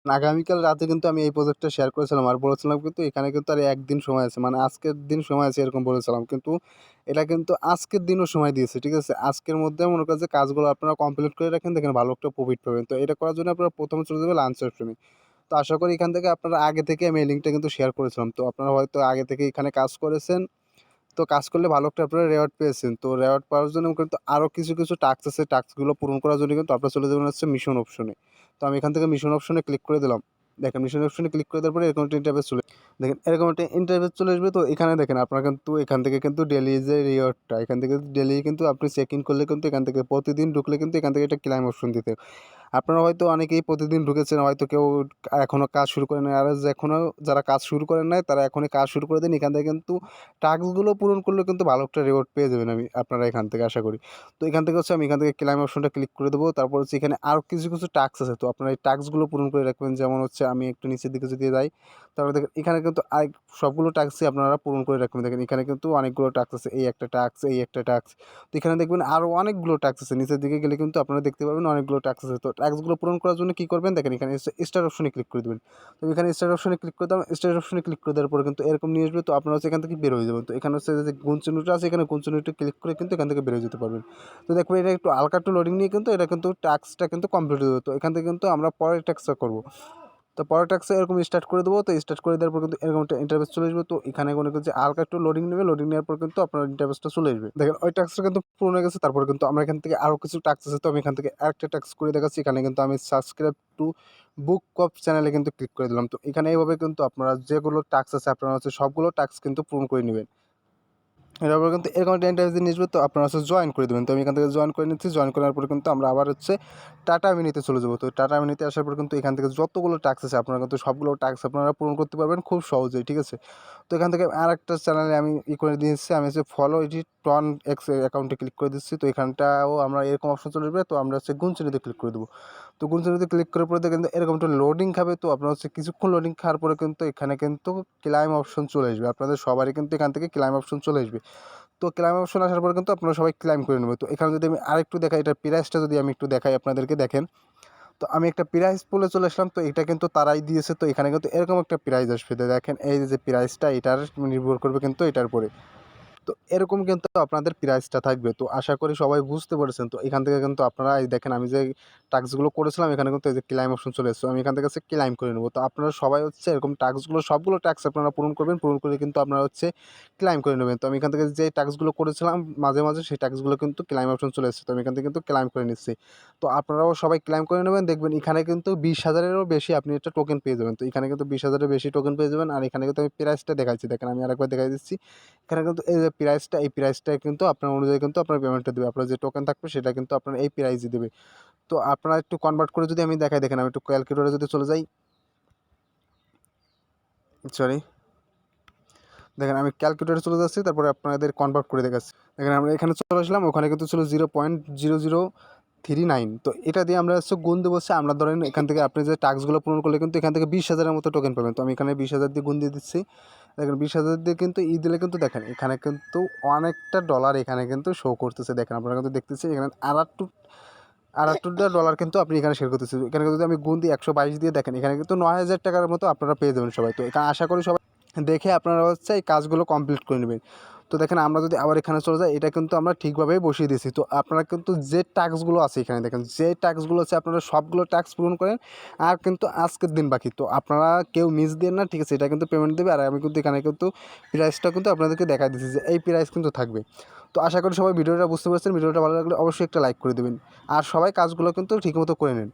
আগামীকাল রাতে কিন্তু আমি এই প্রজেক্টটা শেয়ার করেছিলাম আর বলেছিলাম কিন্তু এখানে কিন্তু আর ১ দিন সময় আছে। মানে আজকের দিন সময় আছে এরকম বলেছিলাম। কিন্তু এটা কিন্তু আজকের দিনও সময় দিয়েছে। ঠিক আছে? আজকের মধ্যে মনে করেন যে কাজগুলো আপনারা কমপ্লিট করে রাখেন, দেখেন ভালো একটা প্রফিট পাবেন। তো এটা করার জন্য আপনারা ১ম এ চলে যাবেন লাঞ্চ অপশনে। তো আশা করি এখান থেকে আপনারা আগে থেকে আমি এই লিঙ্কটা কিন্তু শেয়ার করেছিলাম। তো আপনারা হয়তো আগে থেকে এখানে কাজ করেছেন। তো কাজ করলে ভালো একটা আপনারা রেওয়ার্ড পেয়েছেন। তো রেওয়ার্ড পাওয়ার জন্য কিন্তু আরো কিছু টাস্ক আছে। টাস্কগুলো পূরণ করার জন্য কিন্তু আপনারা চলে যাবেন হচ্ছে মিশন অপশনে। তো আমি এখান থেকে মিশন অপশনে ক্লিক করে দিলাম। দেখেন মিশন অপশনে ক্লিক করে দেওয়ার পরে এরকম একটা ইন্টারফেস চলে দেখেন এরকম একটা ইন্টারফেস চলে আসবে। তো এখানে দেখেন আপনারা কিন্তু এখান থেকে কিন্তু ডেইলি যে রিওয়ার্ডটা এখান থেকে ডেইলি কিন্তু আপনি চেক ইন করলে কিন্তু এখান থেকে প্রতিদিন ঢুকলে কিন্তু এখান থেকে একটা ক্লাইম অপশন দিতে আপনারা হয়তো অনেকেই প্রতিদিন ঢুকেছেন, হয়তো কেউ এখনও কাজ শুরু করেন নাই। আর এখনও যারা কাজ শুরু করেন নাই তারা এখনই কাজ শুরু করে দিন। এখান থেকে কিন্তু টাস্কগুলো পূরণ করলে কিন্তু ভালো একটা রিওয়ার্ড পেয়ে যাবেন আপনারা এখান থেকে আশা করি। তো এখান থেকে হচ্ছে আমি এখান থেকে ক্লাইম অপশনটা ক্লিক করে দেবো। তারপর হচ্ছে এখানে আরও কিছু টাস্ক আছে। তো আপনারা এই টাস্কগুলো পূরণ করে রাখবেন। যেমন হচ্ছে আমি একটু নিচের দিকে যদি যাই, তারপরে দেখেন এখানে কিন্তু সবগুলো টাস্কই আপনারা পূরণ করে রাখবেন। দেখেন এখানে কিন্তু অনেকগুলো টাস্ক আছে। এই একটা টাস্ক, এই একটা টাস্ক। তো এখানে দেখবেন আরও অনেকগুলো টাস্ক আছে। নিচের দিকে গেলে কিন্তু আপনারা দেখতে পাবেন অনেকগুলো টাস্ক আছে। তো টাস্কগুলো পূরণ করার জন্য কী করবেন দেখেন এখানে স্টার অপশনে ক্লিক করে দেবেন। তো এখানে স্টার অপশনে ক্লিক করে দিলাম। স্টার অপশনে ক্লিক করে দেওয়ার পরে কিন্তু এরকম নিয়ে আসবে। তো আপনারা হচ্ছে এখান থেকে বের হয়ে যাবেন। তো এখানে হচ্ছে যে গুণ চিহ্নটা আছে, এখানে গুণ চিহ্নটা ক্লিক করে কিন্তু এখান থেকে বের হয়ে যেতে পারবেন। তো দেখবেন এটা একটু হালকা একটু লোডিং নিয়ে কিন্তু এটা কিন্তু টাস্কটা কিন্তু কমপ্লিট হয়ে যাবে। তো এখান থেকে কিন্তু আমরা পরের টাস্কটা করব। তো পরের টাস্কে এরকম স্টার্ট করে দেবো। তো স্টার্ট করে দেওয়ার পর কিন্তু এরকম একটা ইন্টারফেস চলে আসবে। তো এখানে মনে করছে হালকা একটু লোডিং নেবে। লোডিং নেওয়ার পর কিন্তু আপনার ইন্টারফেসটা চলে আসবে। দেখেন ওই টাস্কটা কিন্তু পূরণ হয়ে গেছে। তারপরে কিন্তু আমরা এখান থেকে আরও কিছু টাস্ক আছে। তো আমি এখান থেকে আরেকটা টাস্ক করে দেখাচ্ছি। এখানে কিন্তু আমি সাবস্ক্রাইব টু বুক অফ চ্যানেলে কিন্তু ক্লিক করে দিলাম। তো এখানে এইভাবে কিন্তু আপনারা যেগুলো টাস্ক আছে আপনারা হচ্ছে সবগুলো টাস্ক কিন্তু পূরণ করে নেবেন। এরপর কিন্তু এরকম একটা ইন্টারভিউ নিয়ে আসবে। তো আপনারা হচ্ছে জয়েন করে দেবেন। তো আমি এখান থেকে জয়েন করে নিচ্ছি। জয়েন করার পরে কিন্তু আমরা আবার হচ্ছে টাটা মিনিতে চলে যাবো। তো টাটা মিনিতে আসার পর কিন্তু এখান থেকে যতগুলো টাস্ক আছে আপনারা কিন্তু সবগুলো টাস্ক আপনারা পূরণ করতে পারবেন খুব সহজেই। ঠিক আছে? তো এখান থেকে আরেকটা চ্যানেলে আমি করে দিয়েছি। আমি হচ্ছে ফলো এডিট টন এক্স অ্যাকাউন্টে ক্লিক করে দিচ্ছি। তো এখানটাও আমরা এরকম অপশন চলে আসবে। তো আমরা হচ্ছে গুণচিহ্নতে ক্লিক করে দেবো। তো গুণচিহ্নতে ক্লিক করার পরে কিন্তু এরকম একটা লোডিং খাবে। তো আপনার হচ্ছে কিছুক্ষণ লোডিং খাওয়ার পরে কিন্তু এখানে কিন্তু ক্লাইম অপশন চলে আসবে। আপনাদের সবারই কিন্তু এখান থেকে ক্লাইম অপশন চলে আসবে। তো ক্লাইম অপশন আসার পরে কিন্তু আপনারা সবাই ক্লাইম করে নেবে। তো এখানে যদি আমি আরেকটু দেখাই, এটার প্রাইসটা যদি আমি একটু দেখাই আপনাদেরকে, দেখেন। তো আমি একটা প্রাইস বলে চলে আসলাম। তো এটা কিন্তু তারাই দিয়েছে। তো এখানে কিন্তু এরকম একটা প্রাইস আসবে। তো দেখেন এই যে প্রাইসটা এটার নির্ভর করবে কিন্তু এটার উপরে। তো এরকম কিন্তু আপনাদের প্রাইসটা থাকবে। তো আশা করি সবাই বুঝতে পেরেছেন। তো এখান থেকে কিন্তু আপনারা এই দেখেন আমি যে টাস্কগুলো করেছিলাম এখানে কিন্তু এই যে ক্লাইম অপশন চলে এসেছে। আমি এখান থেকে হচ্ছে ক্লাইম করে নেব। তো আপনারা সবাই হচ্ছে এরকম টাস্কগুলো সবগুলো টাস্ক আপনারা পূরণ করবেন। পূরণ করে কিন্তু আপনারা হচ্ছে ক্লাইম করে নেবেন। তো আমি এখান থেকে যে টাস্কগুলো করেছিলাম মাঝে সেই টাস্কগুলো কিন্তু ক্লাইম অপশন চলে এসেছে। তো আমি এখান থেকে কিন্তু ক্লাইম করে নিচ্ছি। তো আপনারাও সবাই ক্লাইম করে নেবেন। দেখবেন এখানে কিন্তু 20,000-এরও বেশি আপনি একটা টোকেন পেয়ে যাবেন। তো এখানে কিন্তু 20,000-এর বেশি টোকেন পেয়ে যাবেন। আর এখানে কিন্তু আমি প্রাইসটা দেখাচ্ছি। দেখেন আমি আরেকবার দেখাই দিচ্ছি। এখানে কিন্তু এই যে প্রাইসটা, এই প্রাইসটা কিন্তু আপনার অনুযায়ী কিন্তু আপনার পেমেন্টটা দেবে। আপনার যে টোকেন থাকবে সেটা কিন্তু আপনার এই প্রাইসই দেবে। তো আপনারা একটু কনভার্ট করে যদি আমি দেখাই, দেখেন আমি একটু ক্যালকুলেটরে যদি চলে যাই, সরি, দেখেন আমি ক্যালকুলেটরে চলে যাচ্ছি, তারপরে আপনাদের কনভার্ট করে দেখাচ্ছি। দেখেন আমরা এখানে চলে আসলাম, ওখানে কিন্তু ছিল 0.0039। তো এটা দিয়ে আমরা হচ্ছে গুণ দেবো হচ্ছে, আমরা ধরেন এখান থেকে আপনি যে টাস্কগুলো পূরণ করলে কিন্তু এখান থেকে 20,000-এর মতো টোকেন পাবেন। তো আমি এখানে 20,000 দিয়ে গুণ দিয়ে দিচ্ছি। দেখেন 20,000 দিয়ে কিন্তু দিলে কিন্তু দেখেন এখানে কিন্তু অনেকটা ডলার এখানে কিন্তু শো করতেছে। দেখেন আপনারা কিন্তু দেখতেছি এখানে $28 কিন্তু আপনি এখানে শেয়ার করতেছেন। এখানে যদি আমি গুণ দিই 122 দিয়ে, দেখেন এখানে কিন্তু 9,000 টাকার মতো আপনারা পেয়ে যাবেন সবাই। তো এখানে আশা করি সবাই দেখে আপনারা হচ্ছে এই কাজগুলো কমপ্লিট করে নেবেন। তো দেখেন আমরা যদি আবার এখানে চলে যাই, এটা কিন্তু আমরা ঠিকভাবেই বসিয়ে দিয়েছি। তো আপনারা কিন্তু যে টাস্কগুলো আছে এখানে দেখেন, যে টাস্কগুলো আছে আপনারা সবগুলো টাস্ক পূরণ করেন। আর কিন্তু আজকের দিন বাকি, তো আপনারা কেউ মিস দিন না, ঠিক আছে? এটা কিন্তু পেমেন্ট দেবে। আর আমি কিন্তু এখানে কিন্তু প্রাইসটা কিন্তু আপনাদেরকে দেখাই দিচ্ছি যে এই প্রাইস কিন্তু থাকবে। তো আশা করি সবাই ভিডিওটা বুঝতে পেরেছেন। ভিডিওটা ভালো লাগলে অবশ্যই একটা লাইক করে দেবেন। আর সবাই কাজগুলো কিন্তু ঠিকমতো করে নিন।